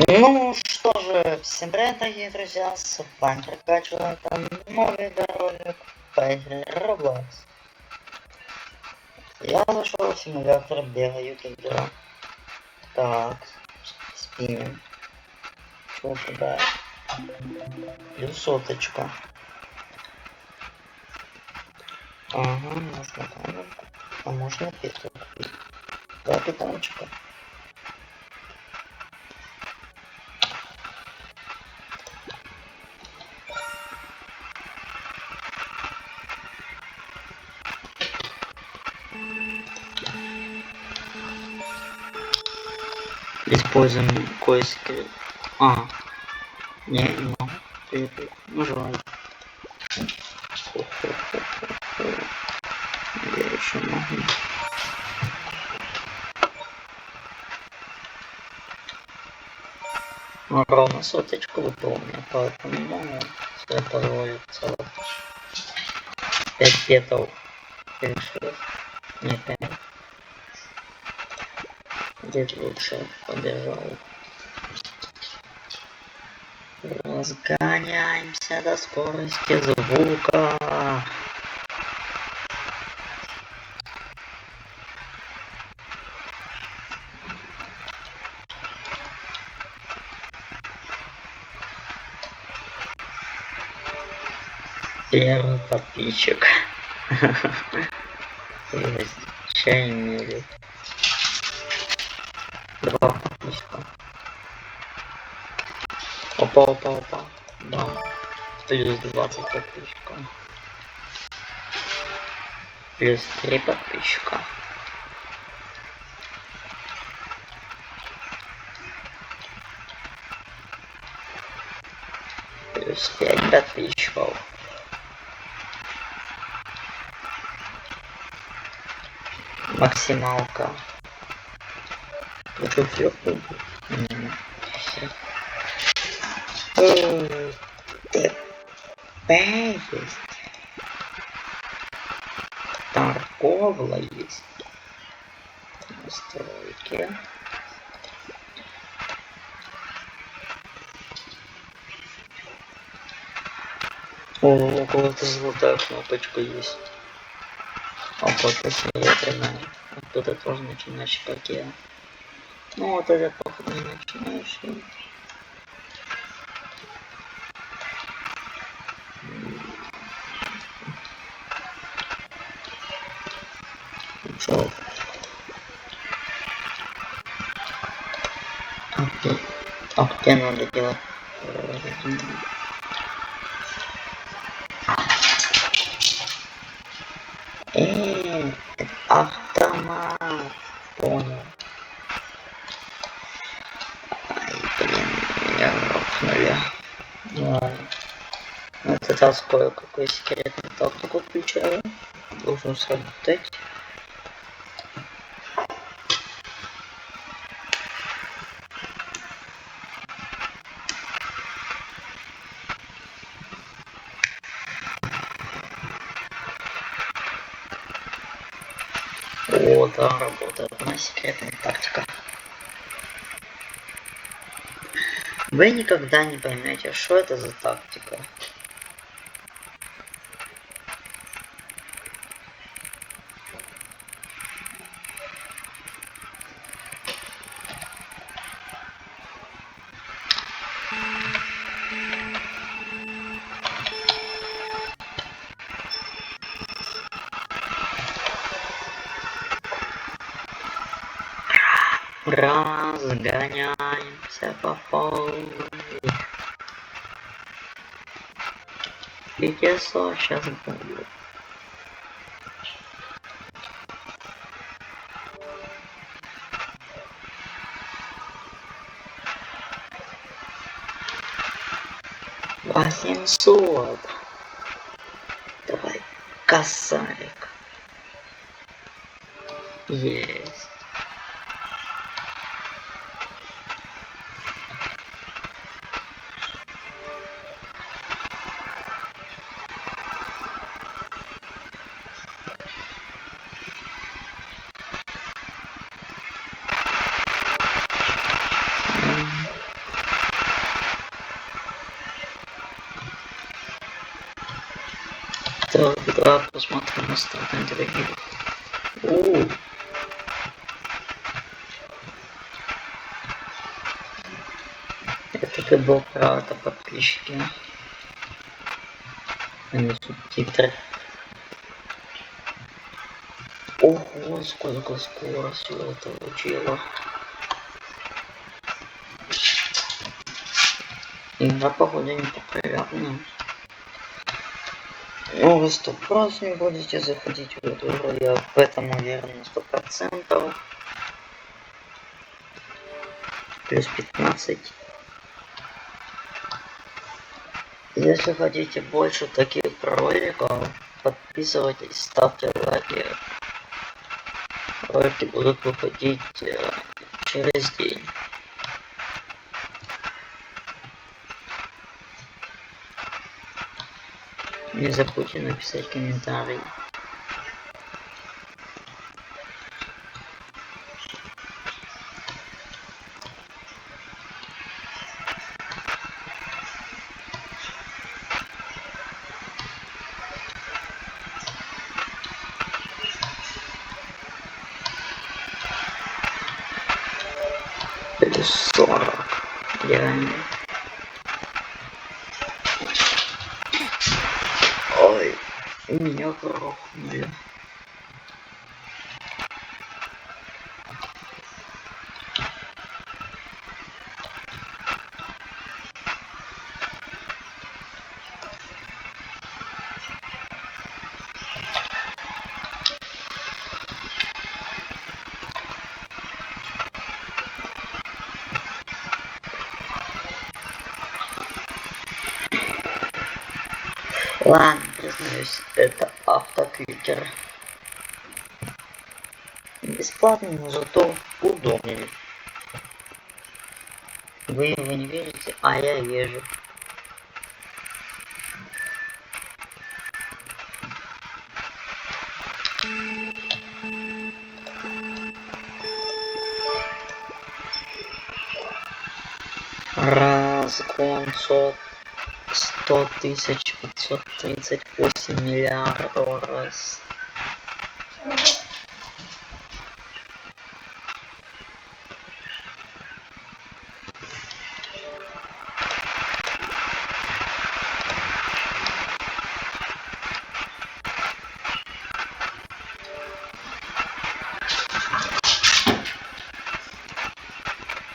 Ну что же, всем привет, дорогие друзья, с вами прокачиваю там новый ролик по игре Roblox. Я зашел в симулятор бега ютубера. Так, спинним. Чего туда? Плюс соточка. Ага, можно камерку. А можно питу купить. Да, питончика. Используем коиски. Не могу. Ну желаю. Я еще могу. Ну, ровно соточку выполнил, поэтому себе позволить целых 5 петов решил. Не 5. Где-то лучше побежал. Разгоняемся до скорости звука. Первый подписчик. Чай имели. 2 подписчика. Опа. Да. Плюс 20 подписчиков. Плюс 3 подписчика. Плюс 5 подписчиков. Максималка. Это все. ТП есть. Торговля есть. Настройки. О, у кого-то золотая кнопочка есть. А вот если ветреная. Кто-то тоже начинающий, как я. Ну вот это походу не начинающий. Чё? А где надо делать? Автомат. Понял. Ай, блин, меня грохнули. Ладно. Ну, это кое-какой секретный тактику включаю. Должен сработать. О, да, работает моя секретная тактика. Вы никогда не поймете, что это за тактика. Разгоняемся по полной. Пятисот сейчас будет. $800. Давай, косарик. Есть. Так, да, посмотрим на остальные дорогие. Это как был правда подписчики. А не субтитры. Ого, сколько скорости это учило. Игра, походу, не популярна. Ну, вы 100% не будете заходить в эту игру, я в этом уверен на 100%. Плюс 15. Если хотите больше таких роликов, подписывайтесь, ставьте лайки. Ролики будут выходить через день. Не забудьте написать комментарий. Плюс 40. Реально. Ой, меня грохнули. Ладно, признаюсь, это автокликер. Бесплатный, но зато удобный. Вы его не видите, а я вижу. Разгон 100 538 миллиардов раз.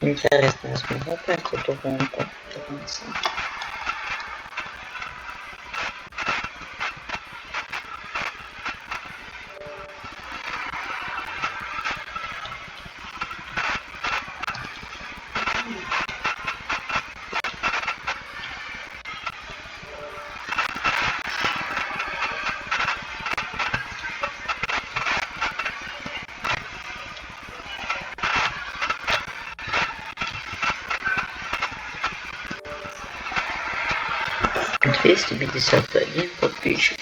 Интересно, я смогу пройти эту гонку до конца? Двести 251 подписчик.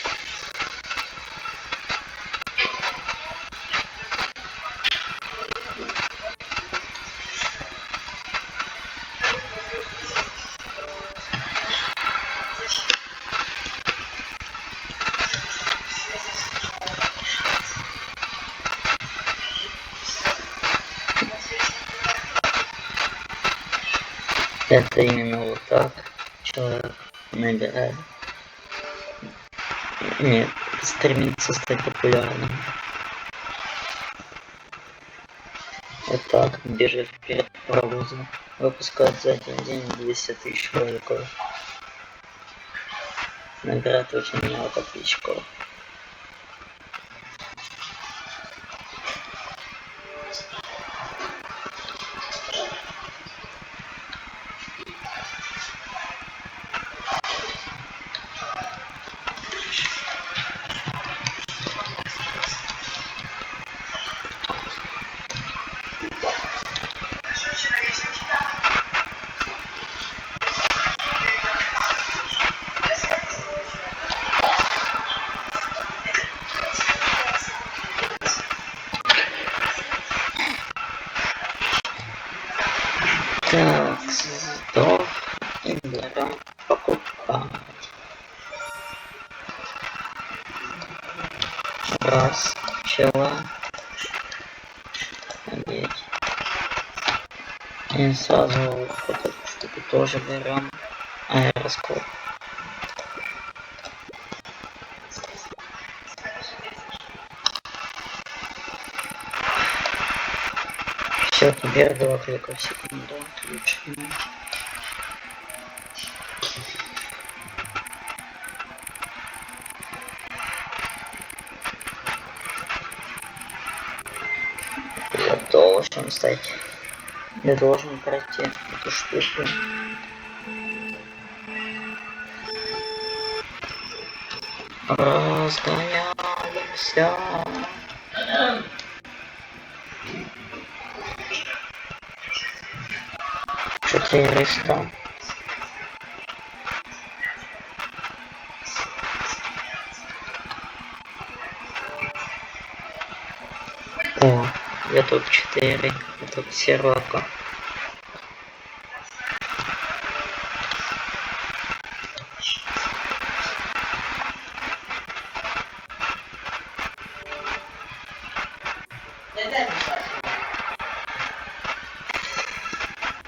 Это именно вот так человек набирает. Нет, стремится стать популярным. Вот так, бежит вперед паровозом. Выпускает за один день 200 тысяч роликов. Набирает очень много подписчиков. Так, сдох и берем покупать. Раз, пчела. Обедь. И сразу вот эту штуку тоже берем. Аэроскоп. Все, теперь 2 клика в секунду. Отлично. Я должен стать. Я должен пройти эту штуку. Разгоняемся. 400. О, я тут 4. Я тут сервака.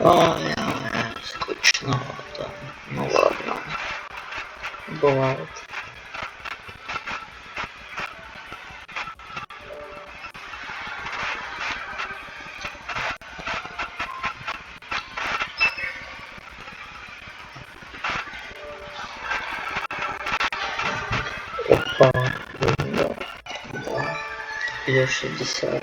Ой, скучновато. Ну ладно. Бывает. Опа. Да. Да. Или 60.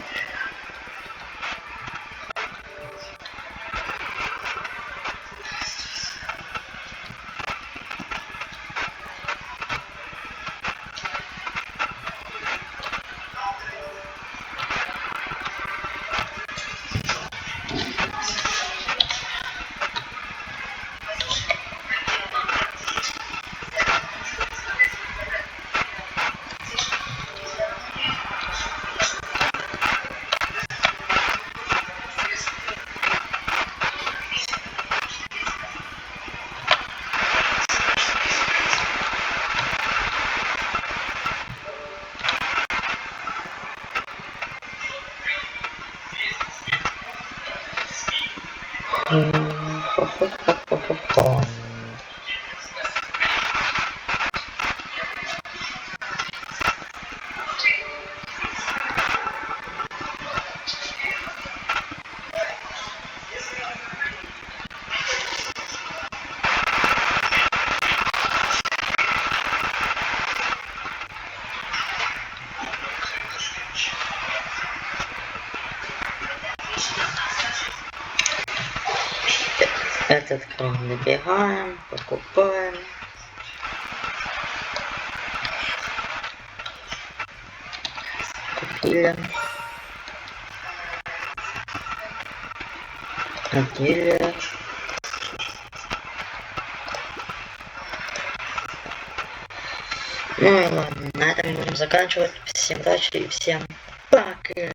Этот кран набираем, покупаем. Купили. Одели. Ну и ладно, на этом будем заканчивать. Всем удачи и всем пока.